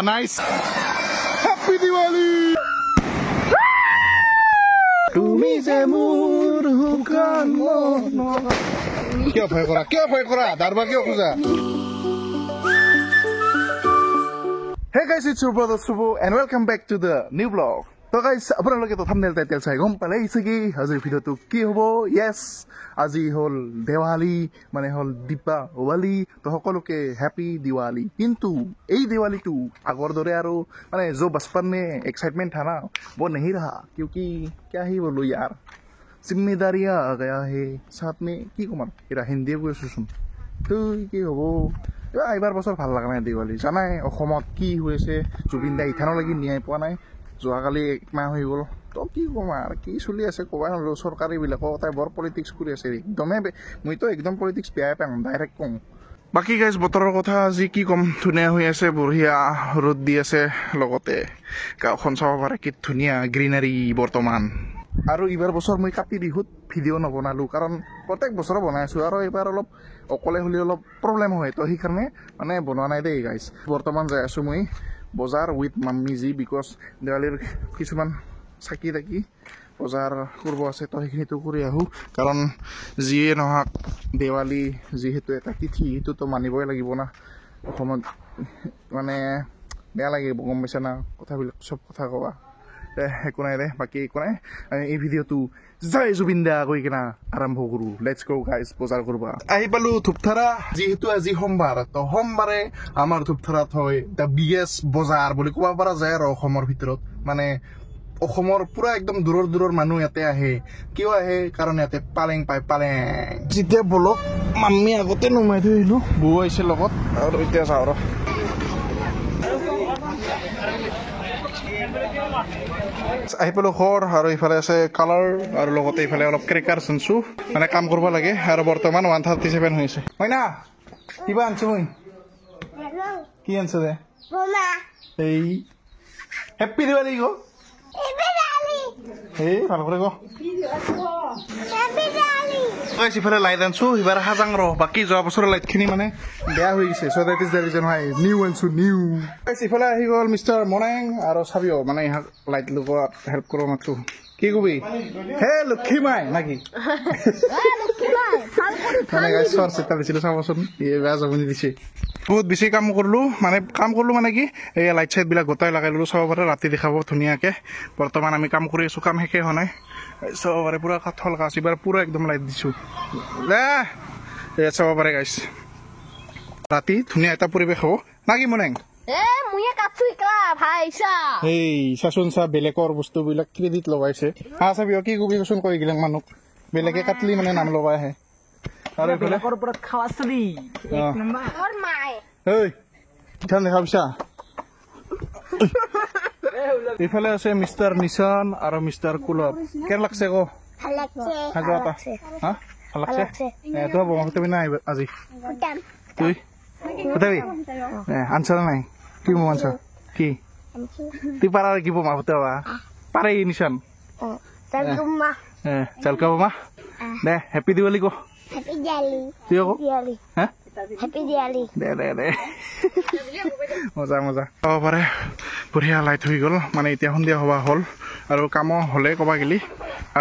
Nice happy Diwali তুমি যে মোৰ হুকান মন কিয় ভয় কৰা দাৰবা কিয় খোজা Hey guys, it's your brother Subu and welcome back to the new vlog. So guys, আপোনালোকে তো thumbnail title চাই গম পালেই চাগে আজিৰ ভিডিওটো কি হ'ব yes আজি হল দেৱালী মানে হল দীপাৱলী তো সকলোকে হ্যাপি দিৱালী কিন্তু এই দিৱালীটো আগৰ দৰে আৰু মানে जो बचपन में एक्साइटमेंट था ना वो नहीं रहा क्योंकि क्या ही बोलूं यार जिम्मेदारियां आ गया है साथ में কি কমান এরা হিন্দী কৈছোচোন তো কি হ'ব এইবাৰ বছৰ ভাল লগা নাই দিৱালী জানাই অসমত কি হৈছে জুবিন দা ইথানলৈকে ন্যায় পোৱা নাই যোৱাকালি একমাহ হৈ গ'ল তো কি ক'ম আৰু কি চলি আছে ক'বা নোৱাৰো চৰকাৰীবিলাকো তাই বৰ পলিটিক্স কৰি আছে একদমেই মইতো একদম পলিটিক্স বেয়াই পাওঁ ডাইৰেক্ট কওঁ বাকী গাইজ বতৰৰ কথা আজি কি ক'ম ধুনীয়া হৈ আছে বঢ়িয়া ৰ'দ দি আছে লগতে গাঁওখন চাব পাৰে কি ধুনীয়া গ্ৰীনাৰী বৰ্তমান আৰু এইবাৰ বছৰ মই কাতি বিহুত ভিডিঅ' নবনালোঁ কাৰণ প্ৰত্যেক বছৰে বনাই আছোঁ আৰু এইবাৰ অলপ অকলে হ'লে অলপ প্ৰব্লেম হয় তো সেইকাৰণে মানে বনোৱা নাই দেই গাইজ বৰ্তমান যাই আছোঁ মই বজাৰ উইথ মাম্মি জি বিকজ দেৱালীৰ কিছুমান চাকি তাকি বজাৰ কৰিব আছে তো সেইখিনিতো কৰি আহোঁ কাৰণ যিয়ে নহওক দেৱালী যিহেতু এটা তিথি সেইটোতো মানিবই লাগিব না অসমত মানে বেয়া লাগিব গম পাইছা না কথাবিলাক চব কথা কোৱা একো নাই দে বাকী একো নাই এই ভিডিঅ'টো জয় জুবিন দা কৈ কিনা আৰম্ভ কৰোঁ লেটছ গো গাইজ বজাৰ কৰিব আহি পালোঁ ধূপধাৰা যিহেতু আজি সোমবাৰ তো সোমবাৰে আমাৰ ধূপধাৰাত হয় দ্য বিগেষ্ট বজাৰ বুলি ক'ব পৰা যায় আৰু অসমৰ ভিতৰত মানে অসমৰ পুৰা একদম দূৰৰ মানুহ ইয়াতে আহে কিয় আহে কাৰণ ইয়াতে পালেং পায় পালেং যেতিয়া বলক মাম্মি আগতে নমাই থৈ আহিলোঁ বৌ আহিছে লগত আৰু এতিয়া চাওঁ আৰু আহি পালোঁ ঘৰ আৰু ইফালে আছে কালাৰ আৰু লগতে ইফালে অলপ ক্ৰেকাৰ চুনছোঁ মানে কাম কৰিব লাগে আৰু বৰ্তমান 137 হৈ আছে হয় না কিবা আনছোঁ মই কি আনছোঁ দে এই হেপ্পী দিৱালী গো এই ভাল কৰে গো ইফালে লাইট আনছো এবাৰ হাজাং ৰ বাকী যোৱা বছৰৰ লাইটখিনি মানে বেয়া হৈ গৈছে চ' দেট ইজ দ্য ৰিজন হয় নিউ আনছো নিউ ইফালে আহি গ'ল মিষ্টাৰ মনেং আৰু চাবিও মানে ইহাক লাইট লগোৱাত হেল্প কৰিব মাতো কি কবি হে লক্ষী মাই নাকি মানে গাইছ চৰ চেষ্টা দিছিলোঁ চাবচোন বেয়া জমনি দিছে বহুত বেছি কাম কৰিলোঁ মানে কি এই লাইট চাইটবিলাক গোটাই লগাই ল'লোঁ চাব পাৰে ৰাতি দেখাব ধুনীয়াকৈ বৰ্তমান আমি কাম কৰি আছোঁ কাম শেষে হোৱা নাই চাব পাৰে পূৰা কাঠল গাছ এইবাৰ পূৰা একদম লাইট দিছোঁ চাব পাৰে গাইছ ৰাতি ধুনীয়া এটা পৰিৱেশ হ'ব নাকি মনেং এই চাচোন চা বেলেগৰ বস্তুবিলাক ক্ৰেডিট লগাইছে চাবি কি কবি কচোন কৈ গিলাক মানুহ বেলেগে কাটলি মানে নাম লগাই আহে আৰু বেলেগৰ ওপৰত খাৱা চলি এক নম্বৰ এই ইথান দেখা পিছা এইফালে আছে মিষ্টাৰ নিশান আৰু মিষ্টাৰ কুলব কেন লাগছে গো ভাল লাগছে তো বোমা ফুটাবি নাই আজি তুই ফুটাবি আনচাৰ নাই কি বোমা আনচাৰ কি তুই পাৰা কি বোমা ফুটাবা পাৰে নিশান চালকা বোমা দে হেপী দিৱালী গো Happy Diwali. Tuh aku? Diwali. Hah? Happy Diwali. Deh. Masa. Oh, pare. Bঢ়িয়া লাইট হৈ গ'ল মানে এতিয়া সন্ধিয়া হবা হ'ল আৰু কাম হ'লে ক'বা গেলি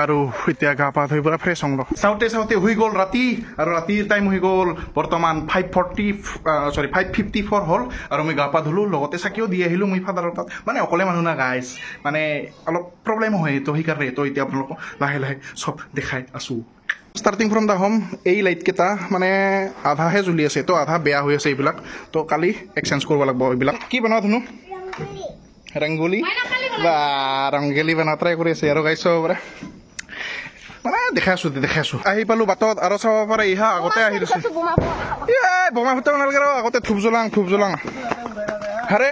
আৰু এতিয়া গা পা ধুই পুৰা ফ্ৰেছ হওঁ চাওঁতে হৈ গ'ল ৰাতি আৰু ৰাতিৰ টাইম হৈ গ'ল বৰ্তমান 554 হ'ল আৰু মই গা পা ধুলোঁ লগতে চাকিও দি আহিলোঁ মই ফাদাৰৰ তাত মানে অকলে মানুহ না গাইছ মানে অলপ প্ৰব্লেম হয় তো সেইকাৰণে তো এতিয়া আপোনালোকক লাহে চব দেখাই আছোঁ ষ্টাৰ্টিং ফ্ৰম দ্য হোম এই লাইটকেইটা মানে আধাহে জ্বলি আছে তো আধা বেয়া হৈ আছে এইবিলাক তো কালি এক্সচেঞ্জ কৰিব লাগিব এইবিলাক কি বনাওঁ ধুনু ৰংগোলী বা ৰংগোলী বনাওঁ ট্ৰাই কৰি আছে আৰু গাইছ চাব পাৰে মানে দেখাই আছোঁ আহি পালোঁ বাটত আৰু চাব পাৰে ইহা আগতে আহি দিছে বোমা ফুটাব নালাগে আৰু আগতে ধূপ জ্বলাং আৰে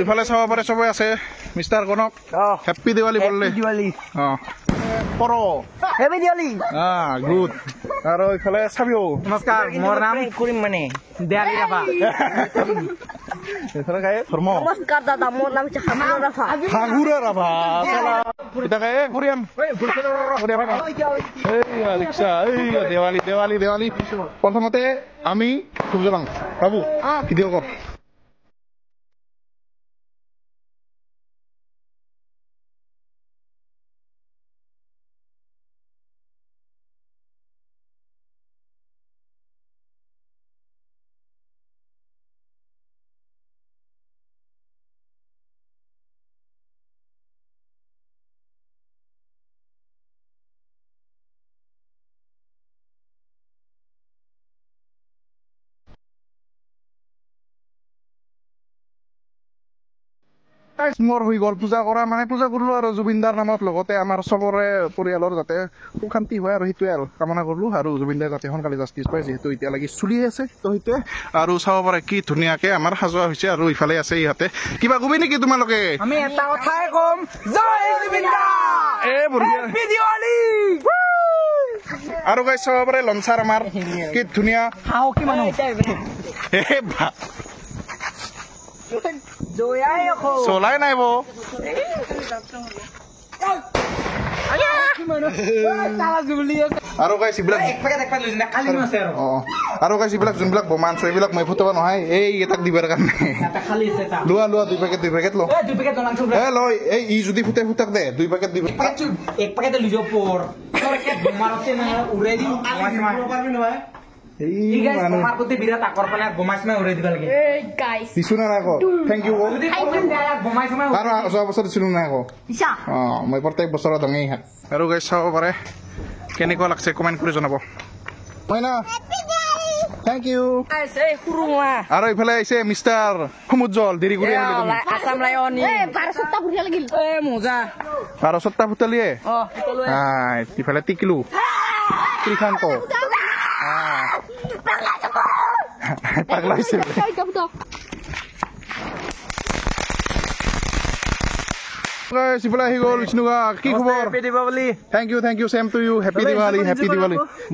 এইফালে চাব পাৰে চবেই আছে মিষ্টাৰ কনক হেপ্পী দিৱালী বললে অঁ পৰ হেপী দিৱালী গুড আৰু ইফালে চাবিও নমস্কাৰ মোৰ নাম কৰিম মানে দেৱালী ৰাভা এফালে গায়ে ধৰ্ম নমস্কাৰ দাদা মোৰ নাম হাগুৰা ৰাভা এটা গায়ে কৰিম দেৱালী প্ৰথমতে আমি ধূপ জ্বলাং বাবু ভিডিঅ' কৰ মোৰ হৈ গ'ল পূজা কৰা মানে পূজা কৰিলো আৰু জুবিনদাৰ নামত লগতে আমাৰ চবৰে পৰিয়ালৰ যাতে সুখ শান্তি হয় আৰু সেইটোৱে আৰু কামনা কৰিলো আৰু জুবিনদাৰ যাতে সোনকালে জাষ্টিছ পায় যিহেতু এতিয়ালৈকে চলি আছে তো সেইটোৱে আৰু চাব পাৰে কি ধুনীয়াকে আমাৰ সাজোৱা হৈছে আৰু ইফালে আছে ইহঁতে কিবা কবি নেকি তোমালোকে আমি এটা কথাই কম জয় জুবিনদা বঢ়িয়া হ্যাপি দিৱালী আৰু গাইছ চাব পাৰে লঞ্চাৰ আমাৰ কি ধুনীয়া হাও কি মানুহ জয়াই অখো চলাই নাই বৌ আৰু গাইছ এইবিলাক আৰু গাইছ এইবিলাক যোনবিলাক বোমা আনছো এইবিলাক মই ফুটাব নহয় এইকেইটাক দিবৰ কাৰণে লোৱা লোৱা 2 পেকেট লো লয় এই যদি ফুটে ফুটাক দে 2 পেকেট দিব এক পেকেট লিজো পৰ বোমাৰতে না উৰাই দি বোমাৰ প্ৰতি বিৰাট আকৰ্ষণ বোমা সময় উৰাই দিব লাগে দিছো না আকৌ থেংক ইউ বোমা সময় আৰু যোৱা বছৰ দিছিলো না আকৌ মই প্ৰত্যেক বছৰত দঙেই হাত আৰু গাইছ চাব পাৰে কেনেকুৱা লাগছে কমেণ্ট কৰি জনাব হয় না থেংক ইউ আৰু ইফালে আহিছে মিষ্টাৰ সমুজ্জ্বল দেৰি কৰি আসাম লায়ন 12টা ফুটিয়া লাগিল মজা 12টা ফুটালিয়ে ইফালে টিকিলো ত্ৰিখান্ত পাগলা হৈছে সিফালে আহি গ'ল বিষ্ণুগা কি খবৰ thank you same to you happy Diwali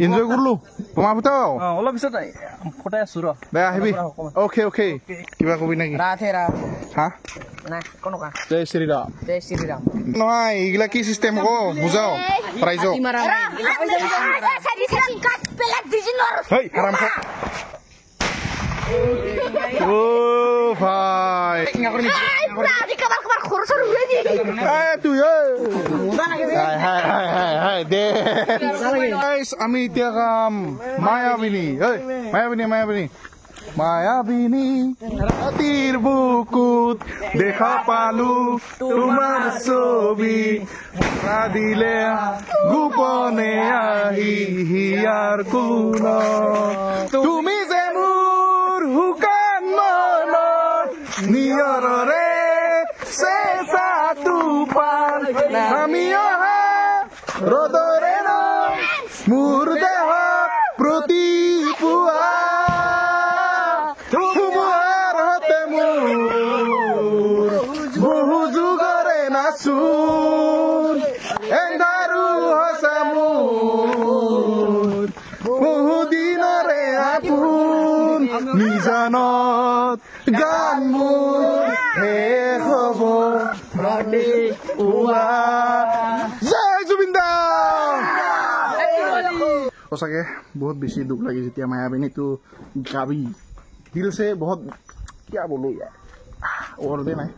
enjoy কৰিলো বোমা ফুটাও অলপ পিছত ফুটাই আছো ৰ দে আহিবি অ'কে কিবা কবি নেকি হা জয় শ্ৰীৰাম নহয় এইগিলা কি চিষ্টেম আকৌ বুজাও ৰাইজক ভাই আমি এতিয়া কাম মায়াবিনী ৰাতিৰ বুকুত দেখা পালো তোমাৰ ছবি দিলে গোপনে আহি হিয়াৰ কোন তুমি যে মোৰ শুকান মনৰ নিয়ৰৰে চেঁচাটো পান আমি অহা ৰ'দৰে ন মোৰ দেহত প্ৰতিপুৱা বহু যুগৰে নাচোন এন্ধাৰো হসা মোৰ বহু দিনৰে আপোন নিজানত গান মোৰ শেষ হ'ব জয় জুবিনদা সঁচাকে বহুত বেছি দুখ লাগে যেতিয়া মায়াবিনীটো গাবি দিল সে বহুত क्या बोलूँ यार वर्डे নাই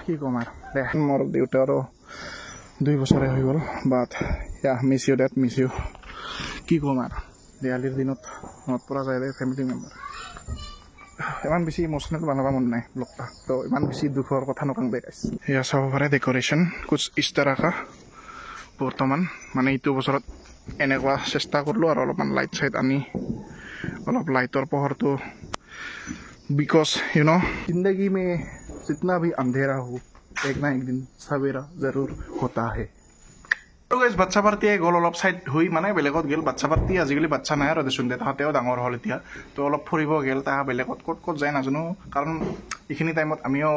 কি ক'ম আৰু দে মোৰ দেউতাৰো 2 বছৰে হৈ গ'ল but miss you date miss you কি ক'ম আৰু দেৱালীৰ দিনত মনত পৰা যায় দে ফেমিলি মেম্বাৰ ইমান বেছি ইম'চনেল বনাব মন নাই ব্লগটা তো ইমান বেছি দুখৰ কথা নকওঁ দে গাইছ এয়া চাব পাৰে ডেক'ৰেশ্যন কুছ ইছ তৰহা বৰ্তমান মানে এইটো বছৰত এনেকুৱা চেষ্টা কৰিলোঁ আৰু অলপমান লাইট চাইট আনি অলপ লাইটৰ পোহৰটো बिकॉज यू नो जिंदगी में जितना भी अंधेरा हो एक ना एक दिन सवेरा जरूर होता है বাচ্চা পাৰ্টি গ'ল অলপ চাইড হৈ মানে বেলেগত গ'ল বাচ্চা পাৰ্টি আজিকালি বাচ্চা নাই আৰু দেচোন দে তাহাঁতেও ডাঙৰ হ'ল এতিয়া তো অলপ ফুৰিব গ'ল তাহা বেলেগত ক'ত যায় নাজানো কাৰণ এইখিনি টাইমত আমিও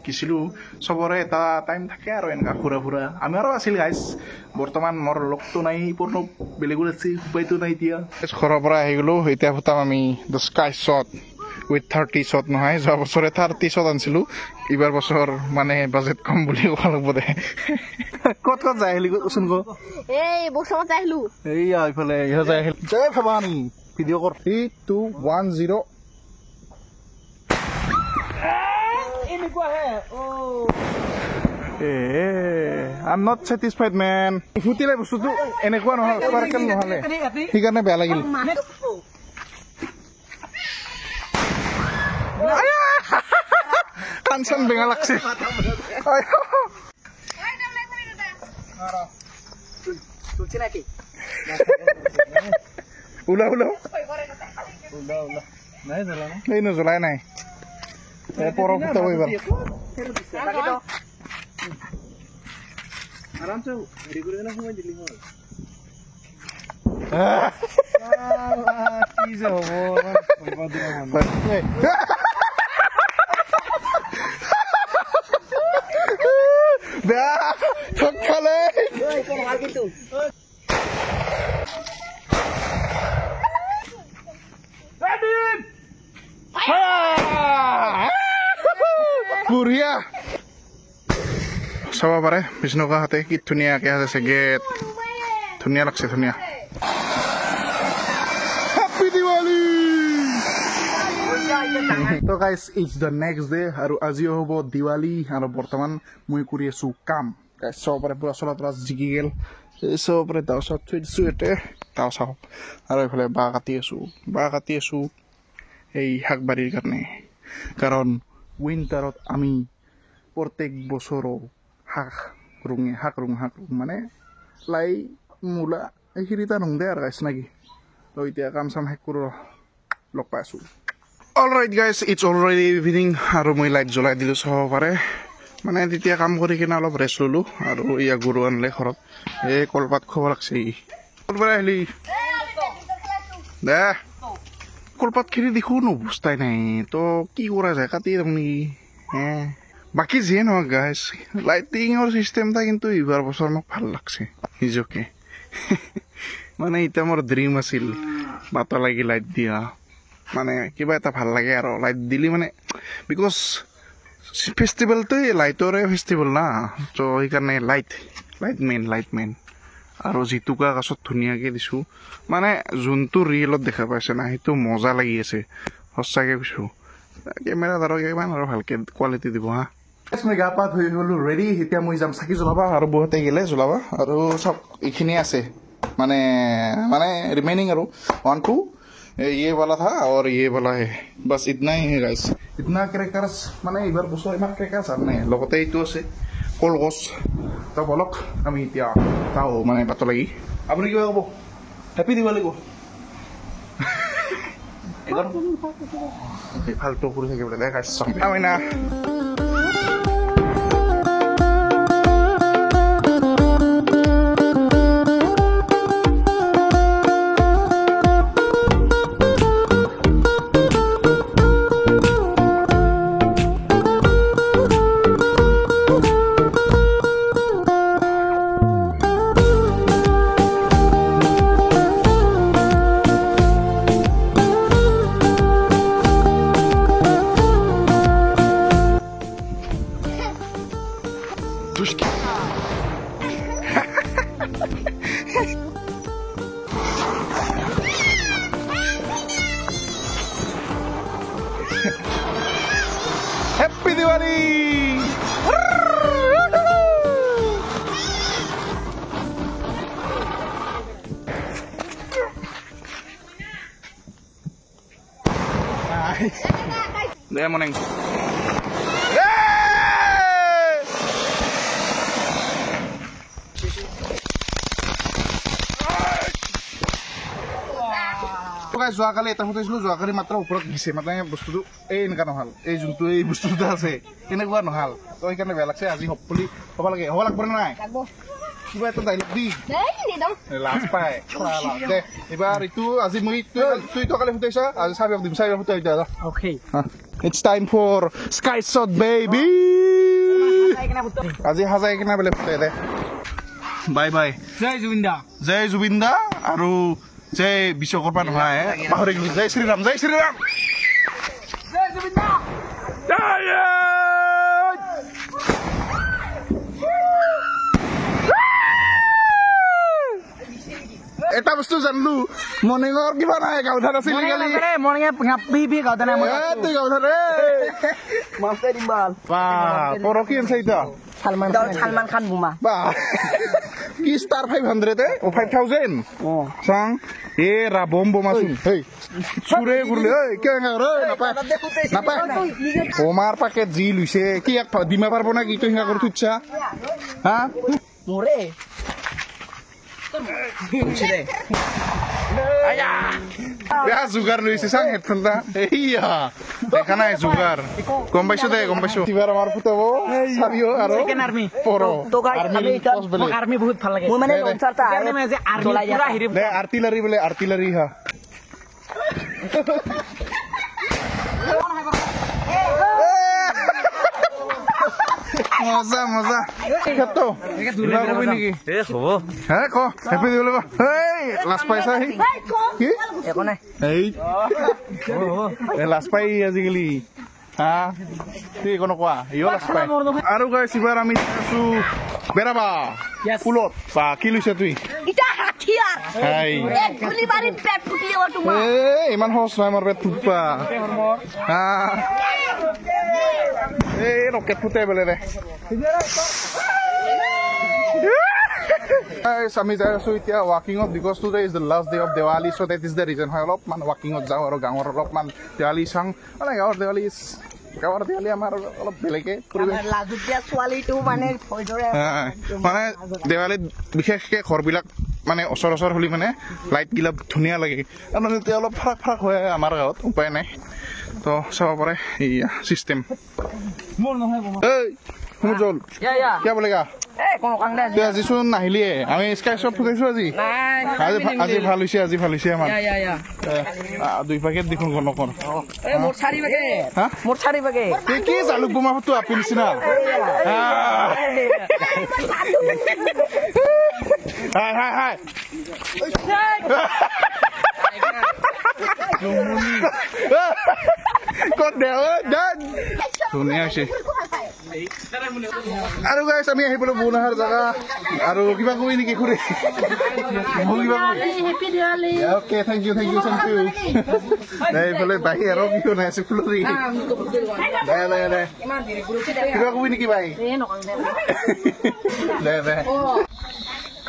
গৈছিলোঁ চবৰে এটা টাইম থাকে আৰু এনেকুৱা ফুৰা আমাৰো আছিল গাইজ বৰ্তমান মোৰ লগটো নাই পূৰ্ণ বেলেগত আছে উপায়টো নাই এতিয়া ঘৰৰ পৰা আহি গ'লোঁ এতিয়া ফুটাম আমি the sky shot with 30 shot নহয় যোৱা বছৰে 30 শ্বট আনিছিলোঁ এইবাৰ বছৰ মানে বাজেট কম বুলি ক'ব লাগিব দে ক'ত যাই আহিলি কচোন ক এই বক্সত যাই আহিলো এইয়া ইফালে যাই আহিল জয় ভৱানী ভিডিঅ' কৰ 3 2 1 0 এনেকুৱা হে I'm not satisfied man ফুটিলে বস্তুটো এনেকুৱা নহয় স্পাৰ্কেল নহ'লে সেইকাৰণে বেয়া লাগিল কাঞ্চন বেঙা লাগছে ওলা এই নজ্বলাই নাই পৰ ফুটাব এইবাৰ আৰামছে হেৰি কৰি কেনে সোমাই দিলি হ'ল কি যে হ'ব বেয়া ঠক খালে বঢ়িয়া চাব পাৰে বিষ্ণুকা হাতে কি ধুনীয়াকে আছে গেট ধুনীয়া লাগছে ধুনীয়া হেপী দিৱালী তো guys it's the next day আৰু আজিও হ'ব দিৱালী আৰু বৰ্তমান মই কৰি আছো কাম গাইজ চাব পাৰে পুৰা চলা তৰা জিকি গেল চাব পাৰে তাও চাওক থৈ দিছো ইয়াতে তাও চাওক আৰু এইফালে বাঁহ কাটি আছো এই শাকবাৰীৰ কাৰণে কাৰণ উইণ্টাৰত আমি প্ৰত্যেক বছৰো শাক ৰুং মানে লাই মূলা এইখিনি এটা ৰুং দে আৰু গাইছ নাকি তো এতিয়া কাম চাম শেষ কৰোঁ লগ পাই আছোঁ alright guys it's already evening আৰু মই লাইট জ্বলাই দিলোঁ চাব পাৰে মানে তেতিয়া কাম কৰি কিনে অলপ ৰেষ্ট ল'লোঁ আৰু ইয়াক গৰু আনিলে ঘৰত এই কলপাত খাব লাগছে ক'ৰ পৰা আহিলি দে কলপাতখিনি দেখো নবস্তাই নাই তো কি কৰা যায় কাটি যাম নেকি বাকী যিয়ে নহওক গাইজ লাইটিঙৰ চিষ্টেমটা কিন্তু এইবাৰ বছৰ মোক ভাল লাগছে নিজকে মানে এতিয়া মোৰ ড্ৰিম আছিল বাটা লাগি লাইট দিয়া মানে কিবা এটা ভাল লাগে আৰু লাইট দিলি মানে বিকজ ফেষ্টিভেলটোৱে লাইটৰে ফেষ্টিভেল না তো সেইকাৰণে লাইট মেইন আৰু জিতুকা গছত ধুনীয়াকৈ দিছোঁ মানে যোনটো ৰিয়েলত দেখা পাইছে না সেইটো মজা লাগি আছে সঁচাকৈ কৈছোঁ কেমেৰাত আৰু কিমান আৰু ভালকৈ কোৱালিটি দিব হা মই গা পা ধুই গ'লোঁ ৰেডি এতিয়া মই যাম চাকি জ্বলাবা আৰু বহুতে গ'লে জ্বলাবা আৰু চব এইখিনিয়ে আছে মানে रिमेनिंग और 1 2 ये वाला था और ये वाला है बस इतना ही है गाइस इतना क्रैकर्स माने इबार बसो इमान क्रैकर्स आर নাই লগতে এইটো আছে কলগছ তো বলক আমি এতিয়া তাও মানে বাত লাগি আপুনি কিবা কব হ্যাপি দিৱালী কো এগৰ ফালতু কৰি থাকে বলে গাইস আমি না Happy Diwali! Good morning. যোৱাকালি এটা শুনিছিলো যোৱাকালি মাত্ৰ ওপৰত দিছে মানে বস্তুটো এই এনেকা নহল এই যোনটো এই বস্তুটা আছে এনেকুৱা নহল তো সেইকাৰণে বেয়া লাগছে আজি হপফুলি হ'ব লাগব নাই কিবা এটা ডাইলগ দি লাষ্ট পাই দে এবাৰ ইটো আজি মই তুই তো কালি ফুটাইছা আজি চাবি ফুটাই দিয়া okay it's time for sky shot baby আজি হাজাই কিনা বেলে ফুটাই দে বাই বাই জয় জুবিন্দা আৰু जय विश्वकर्मा নহয় পাহৰি গলি জয় শ্ৰীৰাম জয় জুবিন্দা এটা বস্তু জানলো মৰ্নিঙৰ কিবা নাই গাউধান আছিল গলি মৰ্নিঙে পি গাউধান নাই মই তুই গাউধান ৰে মাস্টাৰ ইম্বাল বাহ পৰকি এনসাইতা সালমান খান বুমা বাহ কি স্টার 500 এ ও 5000 সাং এ রা bombo masun hey সুরে গুরলে এই কেঙ্গা রে নাপা ওমার পাকেট জি লইছে কি এক দিমা পারবো না কি তো হিঙ্গা করে তুচ্ছা হ্যাঁ মোরে তোর বুঝছি রে বেয়া যোগাৰ লৈছে চাং হেডফোন এটা এইয়া দেখা নাই যোগাৰ গম পাইছো দে গম পাইছো এবাৰ আমাৰ ফুটাব চাবিও আৰু পৰ আৰ্মি বহুত ভাল লাগে আৰ্টিলাৰী বোলে আৰ্টিলাৰী হা মজা মজা ক্ষেত্র নেকি হে ক হেপি দিবলৈ ক লাজ পাইছা কি একো নাই লাজ পাই আজিকালি হা ঠিক কোৱা ইও লাজ পাই আৰু গাইছ এবাৰ আমি আছো বেৰাবা পুলত বা কি লৈছা তুই ইমান সহজ নহয় আমাৰ পেট ফুটপা হা এই ৰকেট ফুটাই বোলে দে আমি যাই আছো এতিয়া ৱাকিঙত because today is the last day of Diwali so' that is the reason হয় অলপমান ৱাকিঙত যাওঁ আৰু গাঁৱৰ অলপমান দেৱালী চাওঁ মানে গাঁৱৰ দেৱালী আমাৰ অলপ বেলেগে মানে দেৱালীত বিশেষকে ঘৰবিলাক মানে ওচৰ হ'লে মানে লাইটগিলা ধুনীয়া লাগে কাৰণ এতিয়া অলপ ফাৰাক হয় আমাৰ গাঁৱত উপায় নাই তো চাব পাৰে এইয়া চিষ্টেম জল কিয় বোলেগা আজিচোন নাহিলিয়ে আমি স্কাই শ্বট ফুটাইছো আজি ভাল হৈছে আমাৰ দুই পেকেট দেখোন নকৰ কি জালুক বোমা ফটো আপি নিচিনা ধুনীয়া হৈছে আৰু গাইছ আমি আহি পালো বুনাহাৰ জাগা আৰু কিবা কবি নেকি খুৰী অ'কে থেংক ইউ এইফালে বাহি আৰু কি নাই আছে ফুলৰি কিবা কবি নেকি বাই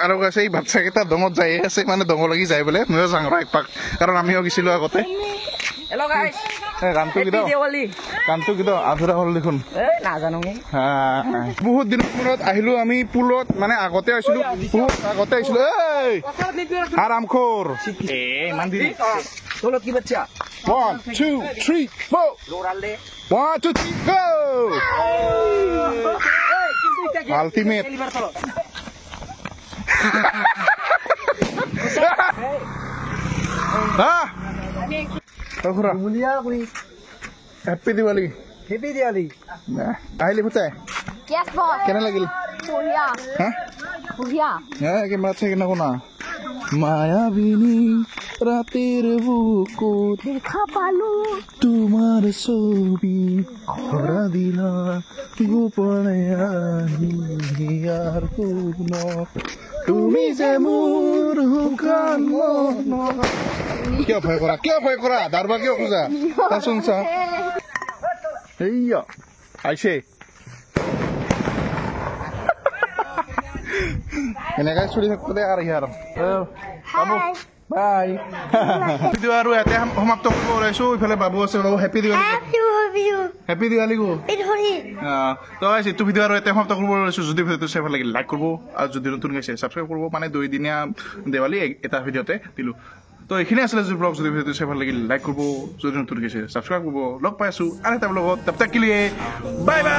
আৰু গাইছে এই বাচ্চাকেইটা দমত যাই আছে মানে দম লাগি যায় বোলে ময়ো যাওঁ এক পাক কাৰণ আমিও গৈছিলো আগতে গানটো কিয় আধৰুৱা হ'ল দেখোন বহুত দিনৰ মূৰত আহিলো আমি পুলত মানে আগতে আহিছিলো আৰামখোৰ ইমান দেৰি 1 2 3 4 1 2 3 go আল্টিমেট হেপী দিৱালী আহিলি ফুটাই কেনে লাগিল কেমেৰাত চাই কেনে শুনা মায়াবিনী ৰাতিৰ বুকুত দেখা পালো তোমাৰ ছবি ধৰা দিলা গোপনে আহিয়াৰ কোন তুমি যে মোৰ শুকান মন কিয় ভয় কৰা দাৰবা কিয় খোজা তাচোন চা এইয়া আইছে এনেকৈ চলি থাকো দে আৰু ইয়াৰ বাবু বাই ভিডিঅ' আৰু ইয়াতে সমাপ্ত কৰিব ওলাইছো ইফালে বাবু আছে বাবু হেপী দিৱালী গো তো এইটো ভিডিঅ' আৰু ইয়াতে সমাপ্ত কৰিব ওলাইছো যদি ভিডিঅ'টো চাই ভাল লাগিল লাইক কৰিব আৰু যদি নতুন গাইছে ছাবস্ক্ৰাইব কৰিব মানে 2 দিনীয়া দেৱালী এটা ভিডিঅ'তে দিলো তো এইখিনি আছিলে যদি ব্লগ যদি ভিডিঅ'টো চাই ভাল লাগিল লাইক কৰিব যদি নতুন গাইছে ছাবস্ক্ৰাইব কৰিব লগ পাই আছো আৰু এটা ব্লগত তব তক কে লিয়ে বাই বাই